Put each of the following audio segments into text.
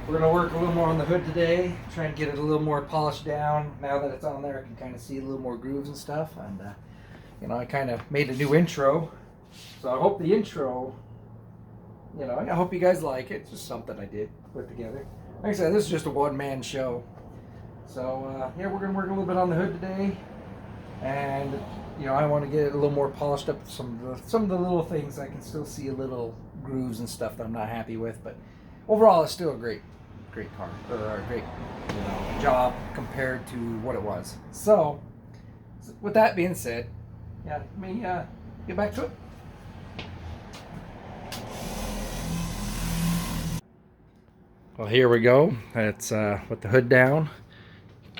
We're going to work a little more on the hood today, try and get it a little more polished down. Now that it's on there, I can kind of see a little more grooves and stuff. And, you know, I kind of made a new intro. So I hope the intro, you know, I hope you guys like it. It's just something I did put together. Like I said, this is just a one-man show. So, yeah, we're going to work a little bit on the hood today. And, you know, I want to get it a little more polished up. Some of the little things I can still see a little grooves and stuff that I'm not happy with. But overall, it's still a great car, or a great, you know, job compared to what it was. So, with that being said, yeah, let me get back to it. Well, here we go. It's with the hood down.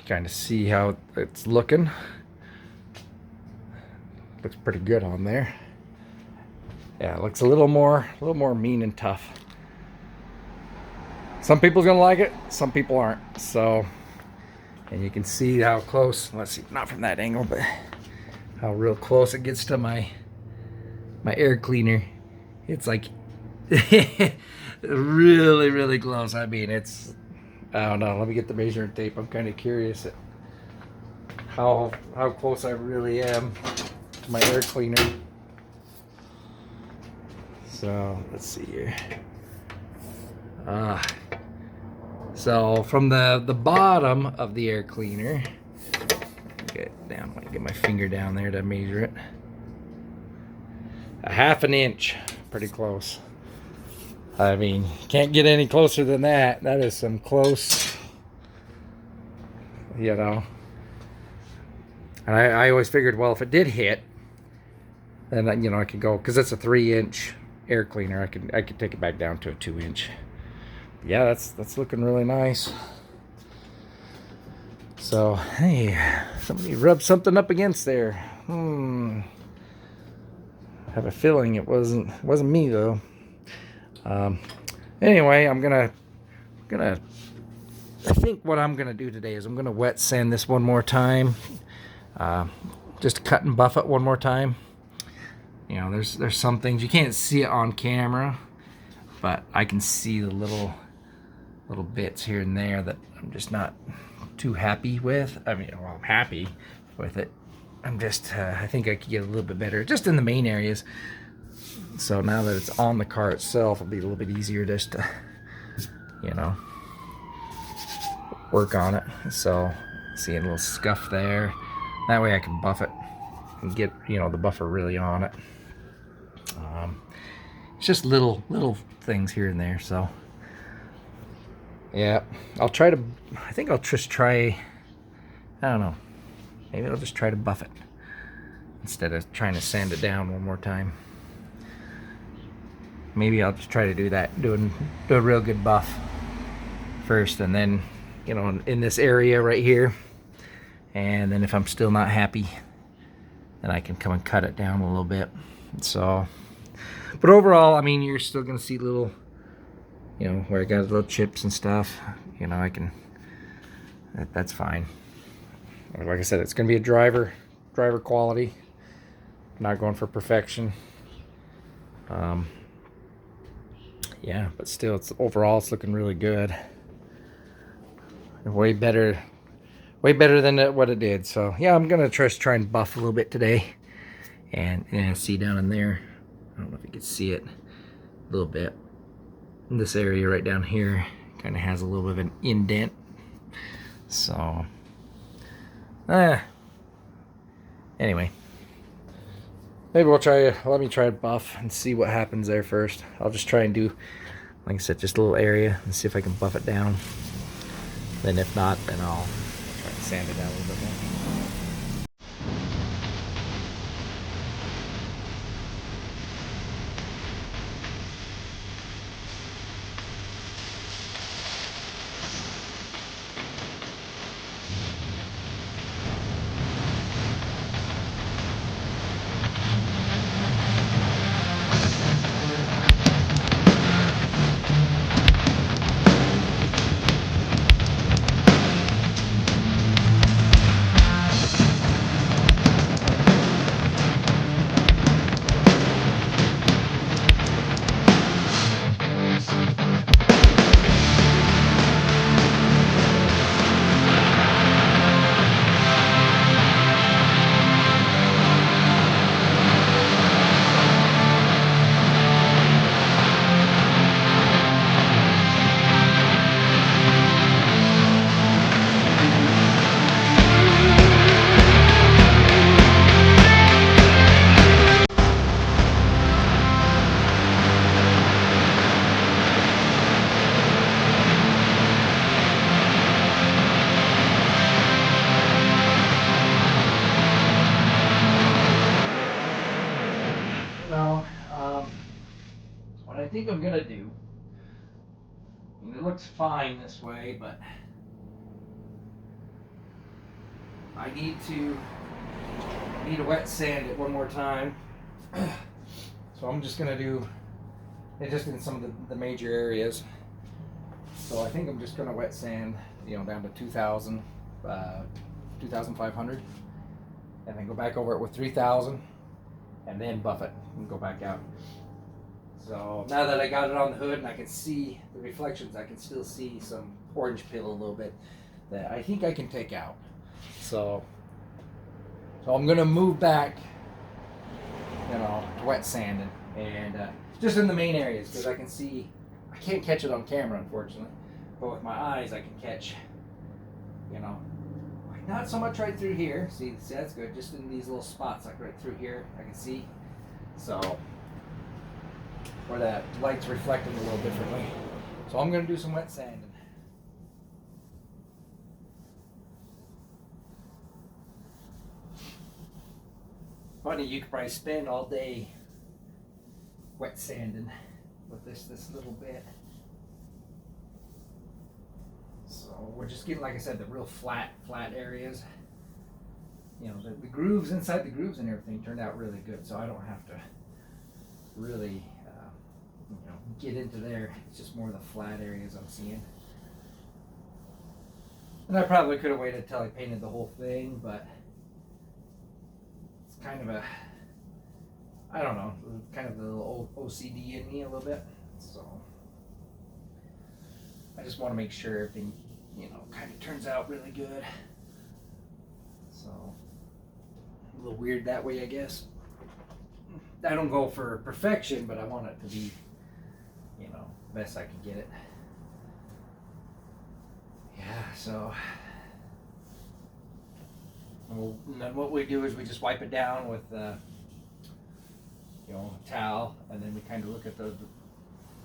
Kind of see how it's looking. Looks pretty good on there. Yeah, it looks a little more mean and tough. Some people's gonna like it, some people aren't. So, and you can see how close. Let's see, not from that angle, but how real close it gets to my air cleaner. It's like really close. I mean, it's, I don't know. Let me get the measuring tape. I'm kind of curious at how close I really am to my air cleaner. So let's see here. So from the bottom of the air cleaner, get my finger down there to measure it. A half an inch, pretty close. I mean, can't get any closer than that. That is some close, you know. And I always figured, well, if it did hit, then, you know, I could go, because it's a 3-inch air cleaner. I could take it back down to a 2-inch. Yeah, that's looking really nice. So, hey, somebody rubbed something up against there. I have a feeling it wasn't me though. Anyway, I think what I'm gonna do today is I'm gonna wet sand this one more time. Just cut and buff it one more time. You know, there's some things you can't see it on camera, but I can see the little bits here and there that I'm just not too happy with. I mean, well, I'm happy with it. I'm just, I think I could get a little bit better just in the main areas. So now that it's on the car itself, it'll be a little bit easier just to, you know, work on it. So, see a little scuff there. That way I can buff it and get, you know, the buffer really on it. It's just little things here and there. So, yeah, I think I'll just try, I don't know, maybe I'll just try to buff it instead of trying to sand it down one more time. Maybe I'll just try to do that, do a real good buff first, and then, you know, in this area right here, and then if I'm still not happy, then I can come and cut it down a little bit. So, but overall, I mean, you're still gonna see little, you know, where I got little chips and stuff. You know, that's fine. Like I said, it's gonna be a driver quality. Not going for perfection. Yeah, but still, overall it's looking really good. Way better than what it did. So yeah, I'm gonna try and buff a little bit today. And see down in there, I don't know if you can see it a little bit. In this area right down here, kind of has a little bit of an indent. So, anyway, maybe let me try to buff and see what happens there first. I'll just try and do, like I said, just a little area and see if I can buff it down. Then if not, then I'll try and sand it down a little bit more. think I'm gonna do, and it looks fine this way, but I need to wet sand it one more time. So I'm just gonna do it just in some of the major areas. So I think I'm just gonna wet sand, you know, down to 2,000, 2,500, and then go back over it with 3,000, and then buff it and go back out. So now that I got it on the hood and I can see the reflections, I can still see some orange peel a little bit that I think I can take out. So I'm gonna move back, you know, wet sanding, and just in the main areas, because I can see, I can't catch it on camera unfortunately, but with my eyes I can catch, you know, not so much right through here. See that's good. Just in these little spots, like right through here, I can see. So where that light's reflecting a little differently. So I'm gonna do some wet sanding. Funny, you could probably spend all day wet sanding with this little bit. So we're just getting, like I said, the real flat areas. You know, the grooves inside the grooves and everything turned out really good, so I don't have to really, you know, get into there. It's just more the flat areas I'm seeing. And I probably could have waited until I painted the whole thing, but it's kind of a, I don't know, kind of the little OCD in me a little bit. So I just want to make sure everything, you know, kind of turns out really good. So a little weird that way, I guess. I don't go for perfection, but I want it to be, you know, best I can get it. Yeah, so and then what we do is we just wipe it down with, you know, a towel, and then we kind of look at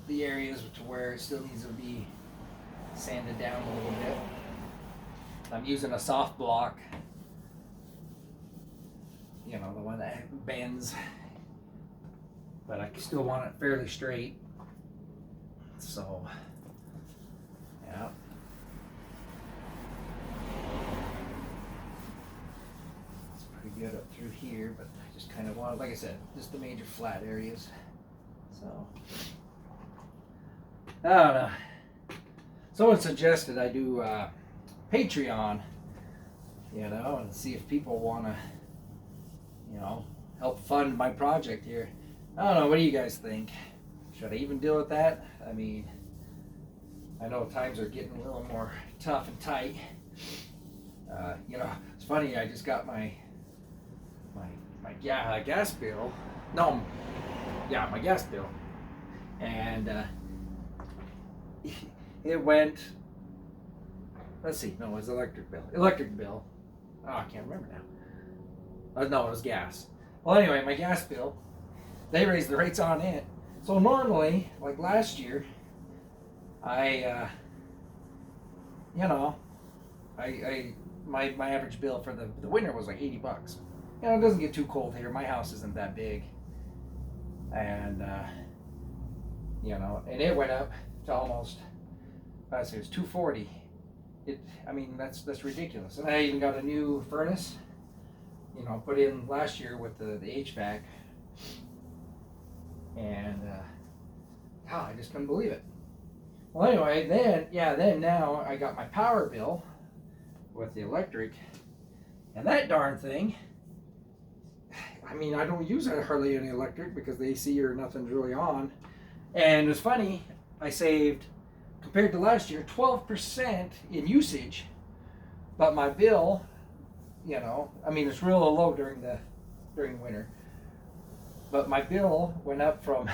the areas to where it still needs to be sanded down a little bit. I'm using a soft block, you know, the one that bends, but I still want it fairly straight. So, yeah. It's pretty good up through here, but I just kind of want, like I said, just the major flat areas. So, I don't know. Someone suggested I do Patreon, you know, and see if people want to, you know, help fund my project here. I don't know, what do you guys think? Should I even deal with that? I mean, I know times are getting a little more tough and tight. You know, it's funny, I just got my gas bill. No, yeah, my gas bill. And it went, let's see, no, it was electric bill. Oh, I can't remember now. No, it was gas. Well, anyway, my gas bill, they raised the rates on it. So normally, like last year, I you know, my average bill for the winter was like $80. You know, it doesn't get too cold here. My house isn't that big. And, you know, and it went up to almost, I say it was $240. I mean, that's ridiculous. And I even got a new furnace, you know, put in last year with the HVAC. And, God, I just couldn't believe it. Well, anyway, then now I got my power bill with the electric, and that darn thing, I mean, I don't use hardly any electric because the AC or nothing's really on. And it's funny, I saved, compared to last year, 12% in usage, but my bill, you know, I mean, it's real low during winter, but my bill went up from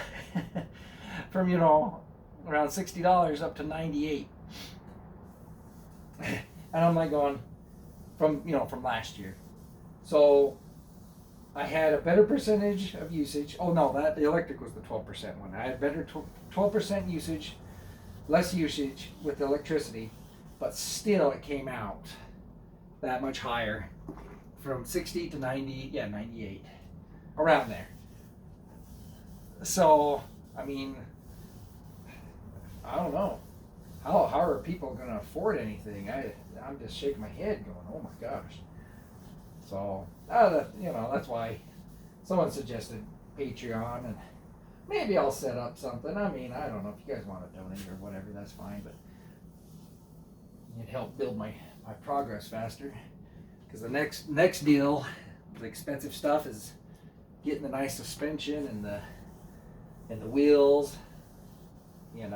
from, you know, around $60 up to $98. And I'm like going from last year. So I had a better percentage of usage. Oh no, the electric was the 12% one. I had better 12% usage, less usage with the electricity, but still it came out that much higher, from 60 to 90, 98, around there. So, I mean, I don't know. How are people going to afford anything? I'm just shaking my head going, oh my gosh. So, that's why someone suggested Patreon, and maybe I'll set up something. I mean, I don't know if you guys want to donate or whatever, that's fine, but it'd help build my progress faster. Because the next deal, the expensive stuff, is getting the nice suspension and the wheels, and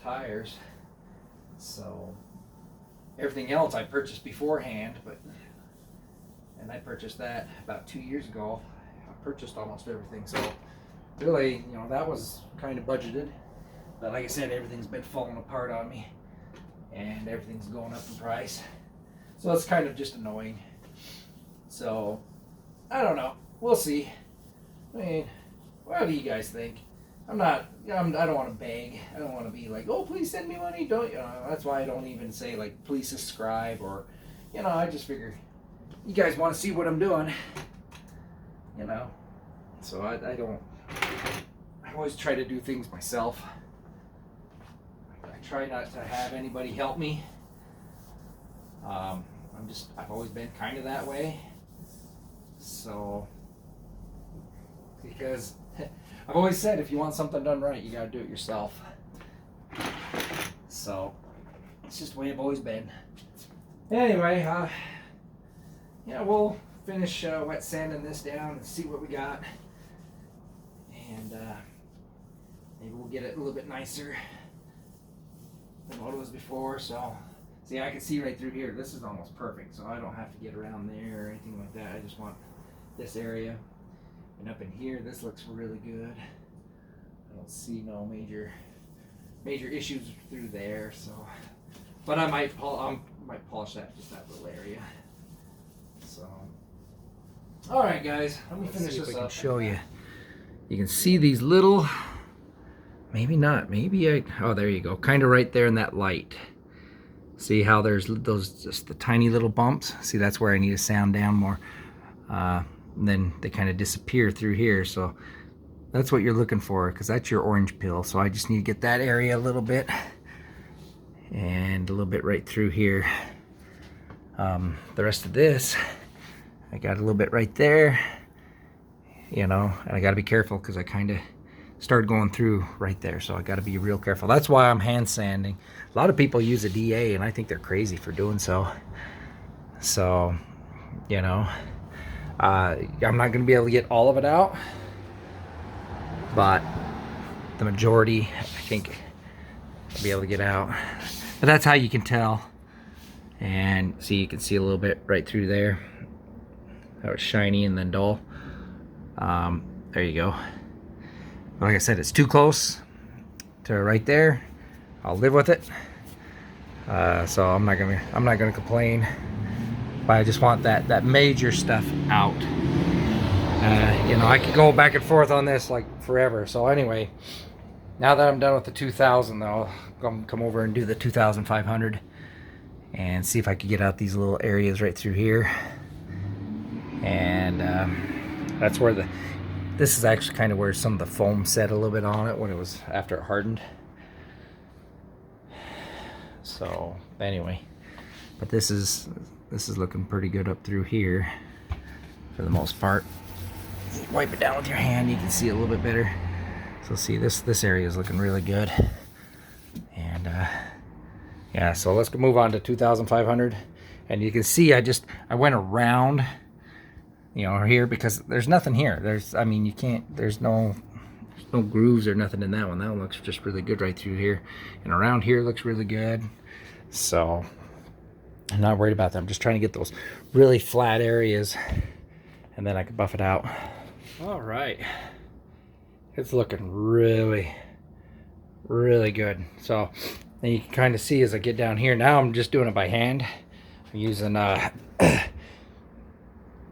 tires. So everything else I purchased beforehand, and I purchased that about 2 years ago. I purchased almost everything, so really, that was kind of budgeted. But like I said, everything's been falling apart on me, and everything's going up in price. So it's kind of just annoying. So I don't know. We'll see. I mean, what do you guys think? I don't want to beg. I don't want to be like, oh, please send me money. Don't that's why I don't even say like, please subscribe, or I just figure you guys want to see what I'm doing. So I always try to do things myself. I try not to have anybody help me. I've always been kind of that way. So, because I've always said, if you want something done right, you gotta do it yourself. So, it's just the way I've always been. Anyway, we'll finish wet sanding this down and see what we got. And maybe we'll get it a little bit nicer than what it was before. So, see, I can see right through here. This is almost perfect, so I don't have to get around there or anything like that. I just want this area. And up in here, this looks really good. I don't see no major issues through there. So, but I might polish just that little area. So, all right, guys, let me finish this up. I can show you. You can see these little, maybe not, oh, there you go, kind of right there in that light. See how there's those, just the tiny little bumps? See, that's where I need to sand down more. And then they kind of disappear through here. So that's what you're looking for, because that's your orange peel. So I just need to get that area a little bit, and a little bit right through here. The rest of this, I got a little bit right there, and I got to be careful because I kind of started going through right there, so I got to be real careful. That's why I'm hand sanding. A lot of people use a DA, and I think they're crazy for doing so. So, I'm not going to be able to get all of it out, but the majority, I think, I'll be able to get out. But that's how you can tell. And see, you can see a little bit right through there. That was shiny and then dull. There you go. Like I said, it's too close to right there. I'll live with it. So I'm not gonna complain. But I just want that major stuff out. I could go back and forth on this like forever. So anyway, now that I'm done with the 2000, though, I'll come over and do the 2500 and see if I could get out these little areas right through here. And that's where this is actually kind of where some of the foam set a little bit on it when it was after it hardened. So anyway, but this is looking pretty good up through here for the most part. Wipe it down with your hand, you can see it a little bit better. So see, this area is looking really good. And yeah, so let's move on to 2500. And you can see I went around, here, because there's nothing here. There's no grooves or nothing in that one. That one looks just really good right through here. And around here looks really good. So I'm not worried about that. I'm just trying to get those really flat areas, and then I can buff it out. All right. It's looking really, really good. So and you can kind of see as I get down here. Now I'm just doing it by hand. I'm using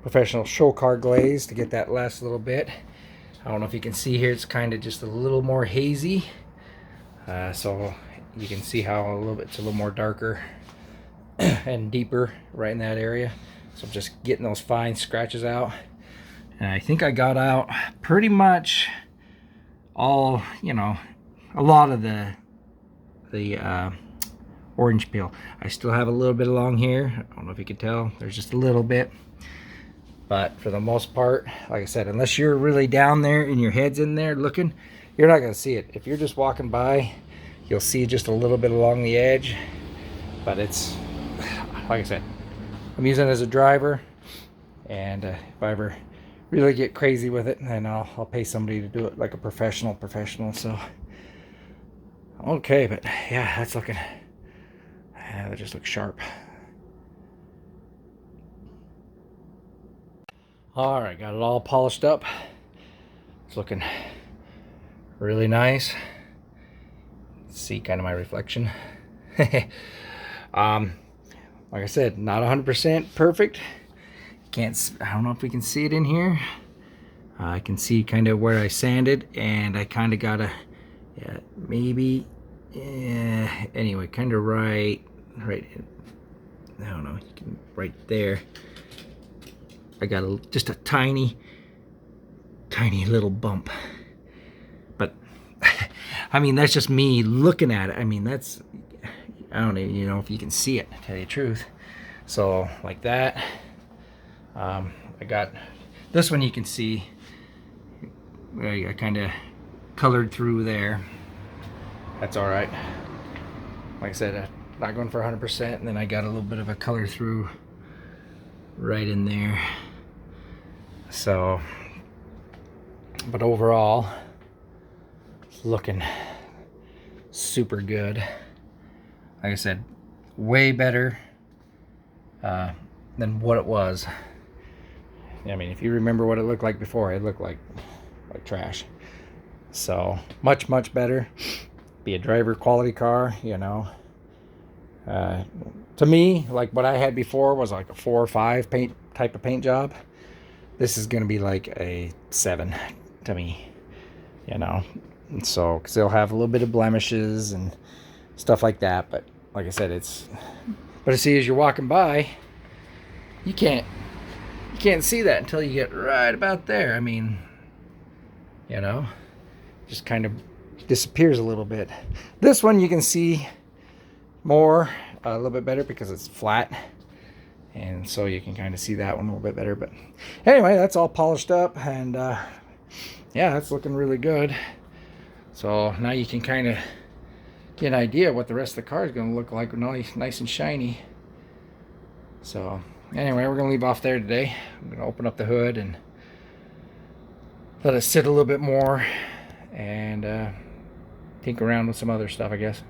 professional show car glaze to get that last little bit. I don't know if you can see here, it's kind of just a little more hazy. So you can see how it's a little more darker and deeper right in that area. So I'm just getting those fine scratches out. And I think I got out pretty much all, a lot of the the orange peel. I still have a little bit along here. I don't know if you can tell. There's just a little bit. But for the most part, like I said, unless you're really down there and your head's in there looking, you're not going to see it. If you're just walking by, you'll see just a little bit along the edge. But it's, like I said, I'm using it as a driver. And if I ever really get crazy with it, then I'll pay somebody to do it like a professional. So, okay, but yeah, that's looking, yeah, that just looks sharp. All right, got it all polished up. It's looking really nice. See kind of my reflection. Like I said, not 100% perfect. I don't know if we can see it in here. I can see kind of where I sanded, and I kind of got a, yeah, maybe, yeah, anyway, kind of right, I don't know, you can, right there. I got just a tiny little bump, but I mean, that's just me looking at it. I mean, that's, I don't even know if you can see it, to tell you the truth. So like that. I got this one, you can see I kind of colored through there. That's all right. Like I said, I'm not going for 100%, and then I got a little bit of a color through right in there. So, but overall, it's looking super good. Like I said, way better than what it was. I mean, if you remember what it looked like before, it looked like trash. So much better. Be a driver quality car, you know. To me, like what I had before was like a 4 or 5 type of paint job. This is gonna be like a 7 to me, you know. And so, because they'll have a little bit of blemishes and stuff like that. But like I said, but I see as you're walking by, you can't see that until you get right about there. I mean, you know, just kind of disappears a little bit. This one you can see more, a little bit better because it's flat, and so you can kind of see that one a little bit better. But anyway, that's all polished up, and yeah, that's looking really good. So now you can kind of get an idea what the rest of the car is going to look like, nice and shiny. So anyway, we're going to leave off there today. I'm going to open up the hood and let it sit a little bit more, and tinker around with some other stuff, I guess.